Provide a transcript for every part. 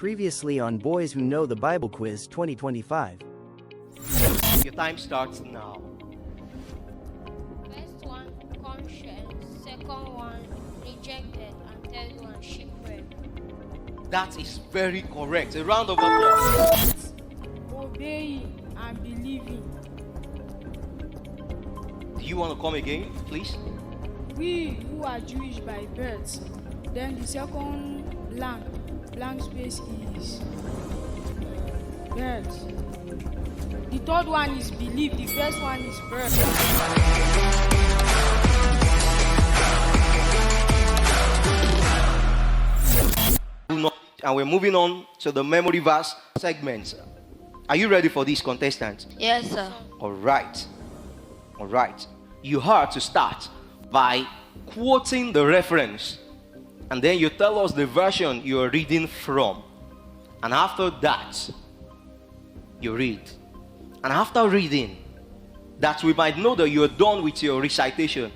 Previously on Boys Who Know the Bible Quiz 2025. Your time starts now. First one, conscience. Second one, rejected. And third one, shipwreck. That is very correct. A round of applause. Obeying and believing. Do you want to come again, please? We who are Jewish by birth. Then the second blank space is birth. The third one is belief. The first one is birth. And we're moving on to the memory verse segment. Are you ready for this, contestant? Yes, sir. All right. You have to start by quoting the reference, and then you tell us the version you are reading from. And after that, you read. And after reading, that we might know that you are done with your recitation,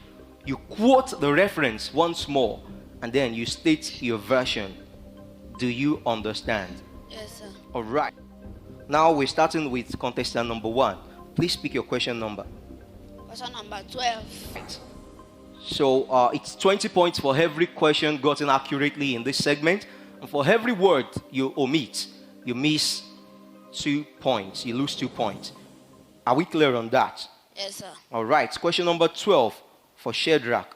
you quote the reference once more, and then you state your version. Do you understand? Yes, sir. All right. Now we're starting with contestant number 1. Please pick your question number. Question number 12. Right. So it's 20 points for every question gotten accurately in this segment. And for every word you omit, you miss 2 points. You lose 2 points. Are we clear on that? Yes, sir. All right. Question number 12 for Shadrach.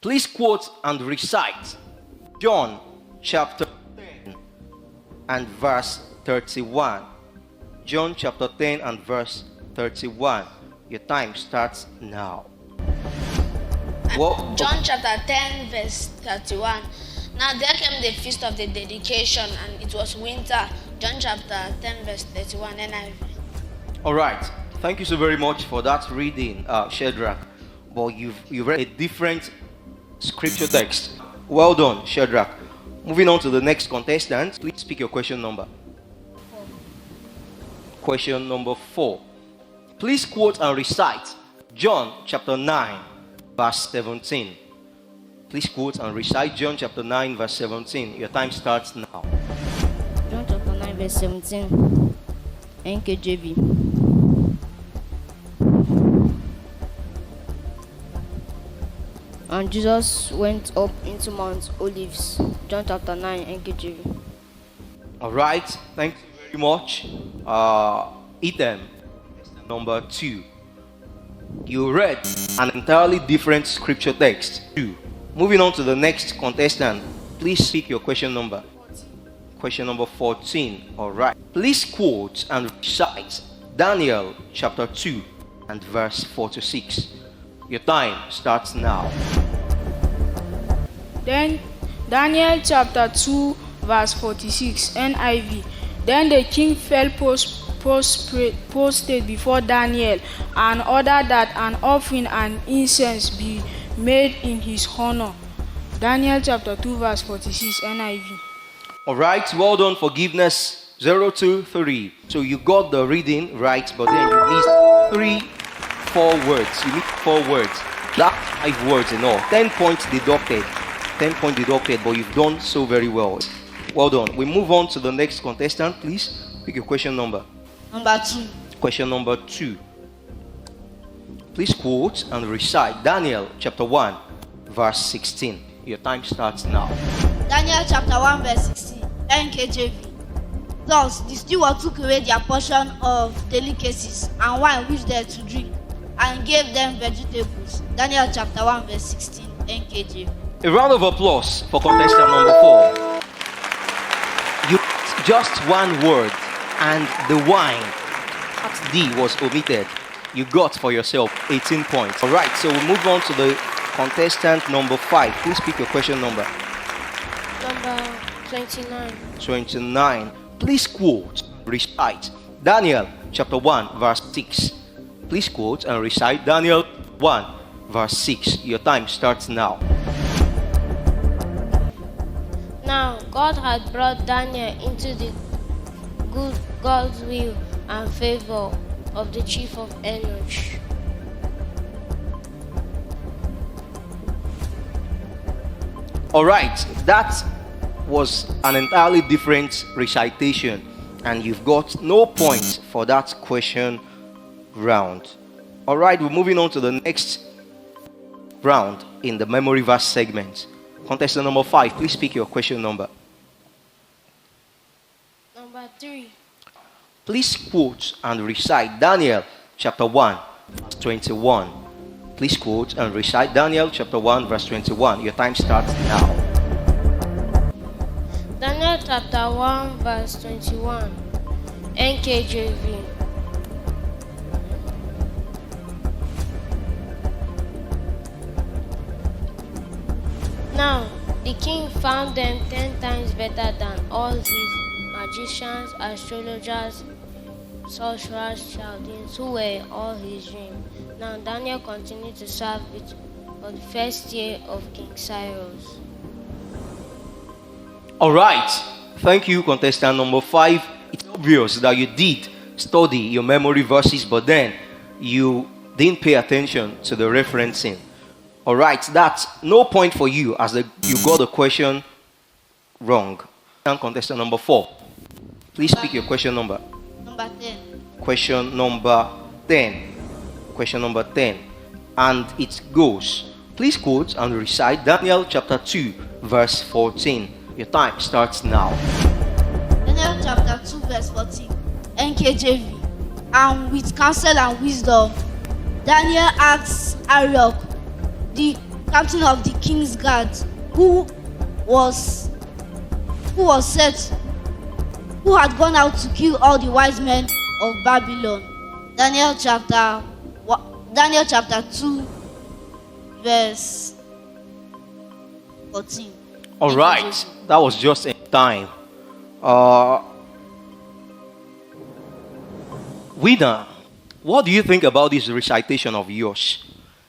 Please quote and recite John chapter 10 and verse 31. John chapter 10 and verse 31. Your time starts now. John chapter 10 verse 31. Now there came the feast of the dedication, and it was winter. John chapter 10 verse 31 NIV. All right. Thank you so very much for that reading, Shadrach. But you've read a different scripture text. Well done, Shadrach. Moving on to the next contestant. Please pick your question number. Question number 4. Please quote and recite John chapter 9 verse 17. Please quote and recite John chapter 9 verse 17. Your time starts now. John chapter 9 verse 17 NKJV. And Jesus went up into Mount Olives. John chapter 9 NKJV. All right. Thank you very much. Ethan, number 2. You read an entirely different scripture text. 2. Moving on to the next contestant. Please pick your question number. Question number 14. All right. Please quote and recite Daniel chapter 2 and verse 46. Your time starts now. Then Daniel chapter 2 verse 46 NIV. Then the king fell prostrate before Daniel and ordered that an offering and incense be made in his honor. Daniel chapter 2 verse 46 NIV. All right, well done. Forgiveness 023. So you got the reading right, but then you missed 4 words. You missed 4 words. That's 5 words in all. 10 points deducted. 10 points deducted, but you've done so very well. Well done. We move on to the next contestant, please. Pick your question number. Number 2. Question number 2. Please quote and recite Daniel chapter 1 verse 16. Your time starts now. Daniel chapter 1 verse 16 NKJV. Thus the steward took away their portion of delicacies and wine which they had to drink, and gave them vegetables. Daniel chapter 1 verse 16 NKJV. A round of applause for contestant number 4. You just 1 word, and the wine, part D, was omitted. You got for yourself 18 points. All right, so we move on to the contestant number 5. Please pick your question number. Number 29. 29. Please quote, recite Daniel chapter 1 verse 6. Please quote and recite Daniel 1 verse 6. Your time starts now. Now God had brought Daniel into the good God's will and favor of the chief of Enoch. All right, that was an entirely different recitation, and you've got no points for that question round. All right, we're moving on to the next round in the memory verse segment. Contestant number 5, please pick your question number. Number 3. Please quote and recite Daniel chapter 1, verse 21. Please quote and recite Daniel chapter 1, verse 21. Your time starts now. Daniel chapter 1 verse 21. NKJV. Now the king found them 10 times better than all his magicians, astrologers, sorcerers, Chaldeans, who were in all his dream. Now Daniel continued to serve it for the first year of King Cyrus. All right. Thank you, contestant number 5. It's obvious that you did study your memory verses, but then you didn't pay attention to the referencing. All right. That's no point for you as you got the question wrong. And contestant number 4. Please pick your question number. Number 10. Question number 10. Question number 10. And it goes. Please quote and recite Daniel chapter 2, verse 14. Your time starts now. Daniel chapter 2 verse 14. NKJV. And with counsel and wisdom, Daniel asked Arioch, the captain of the king's guard, who had gone out to kill all the wise men of Babylon. Daniel chapter 2 verse 14. All right, that was just in time. Winner, what do you think about this recitation of yours?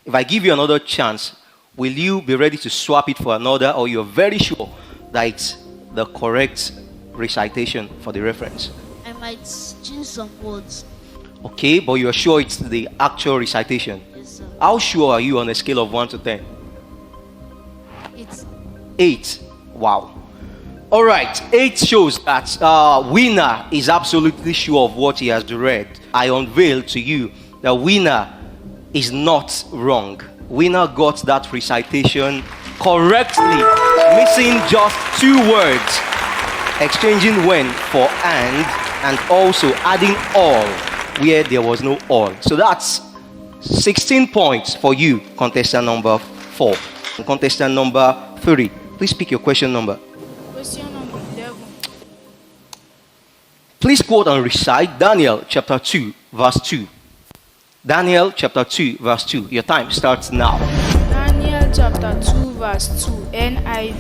If I give you another chance, will you be ready to swap it for another, or you're very sure that it's the correct recitation for the reference? I might change some words. Okay, but you're sure it's the actual recitation? Yes, sir. How sure are you on a scale of 1 to 10? It's 8. Wow. All right, 8 shows that Winner is absolutely sure of what he has read. I unveil to you that Winner is not wrong. Winner got that recitation correctly, missing just 2 words, exchanging when for and also adding all where there was no all. So that's 16 points for you, contestant number 4. And contestant number 3, please pick your question number. Question number 11. Please quote and recite Daniel chapter 2, verse 2. Daniel chapter 2, verse 2. Your time starts now. Daniel chapter 2 verse 2 NIV.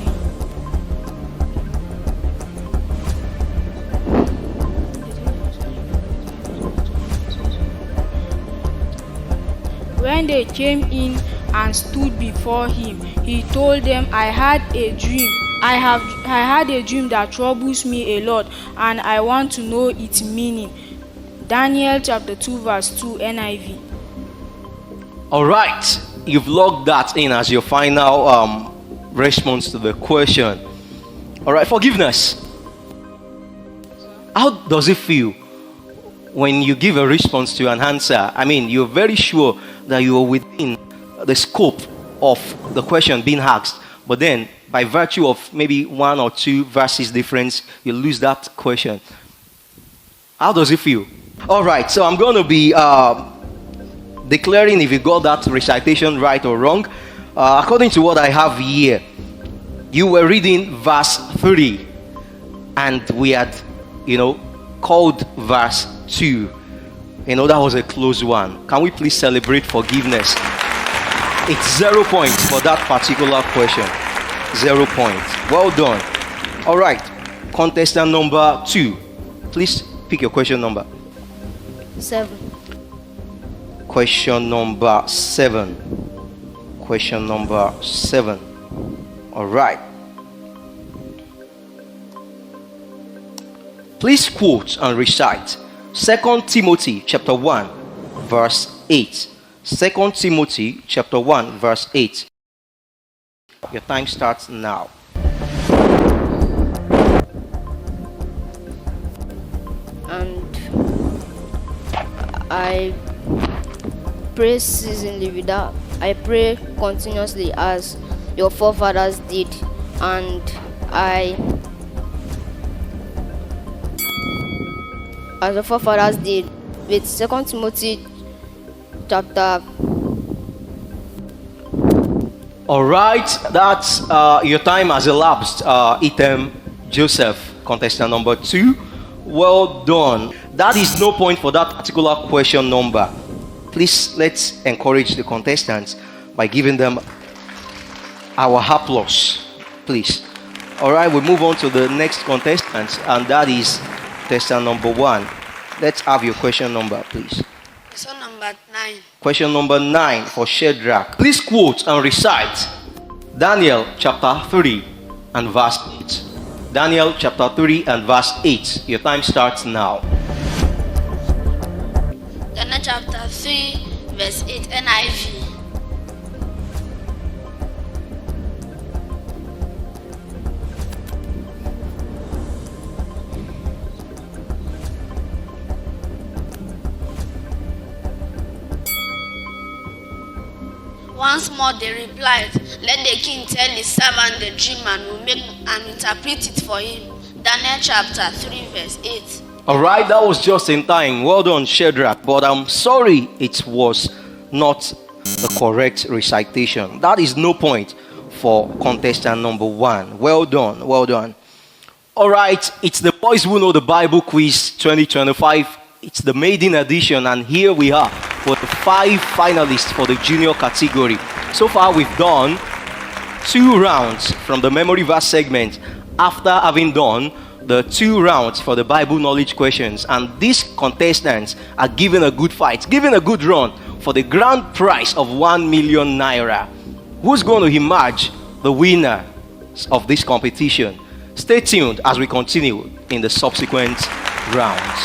When they came in and stood before him, he told them, I had a dream. I had a dream that troubles me a lot, and I want to know its meaning. Daniel chapter 2 verse 2 NIV. All right, you've logged that in as your final response to the question. All right, forgiveness. How does it feel when you give a response to an answer? I mean, you're very sure that you are within the scope of the question being asked, but then by virtue of maybe 1 or 2 verses difference, you lose that question. How does it feel? All right, so I'm going to be declaring if you got that recitation right or wrong. According to what I have here, you were reading verse 3, and we had, called verse 2. That was a close one. Can we please celebrate forgiveness? It's 0 points for that particular question. 0 points. Well done. All right, contestant number 2, please pick your question number. 7. Question number 7. Question number 7. All right. Please quote and recite 2 Timothy chapter 1 verse 8. 2 Timothy chapter 1 verse 8. Your time starts now. I pray seasonally without. I pray continuously as your forefathers did, and as the forefathers did with 2 Timothy chapter. All right, that's your time has elapsed, Ethem Joseph, contestant number 2. Well done. That is no point for that particular question number. Please, let's encourage the contestants by giving them our applause, please. All right, we move on to the next contestant, and that is contestant number 1. Let's have your question number, please. Question number 9. Question number 9 for Shadrach. Please quote and recite Daniel chapter 3 and verse 8. Daniel chapter 3 and verse 8. Your time starts now. Daniel chapter 3, verse 8, NIV. Once more they replied, let the king tell his servant the dream and will make and interpret it for him. Daniel chapter 3 verse 8. Alright, that was just in time. Well done, Shadrach. But I'm sorry it was not the correct recitation. That is no point for contestant number 1. Well done, well done. Alright, it's the Boys Who Know the Bible Quiz 2025. It's the maiden edition, and here we are for the 5 finalists for the junior category. So far we've done 2 rounds from the memory verse segment after having done the 2 rounds for the Bible knowledge questions, and these contestants are giving a good fight, giving a good run for the grand prize of 1 million naira. Who's going to emerge the winner of this competition? Stay tuned as we continue in the subsequent rounds.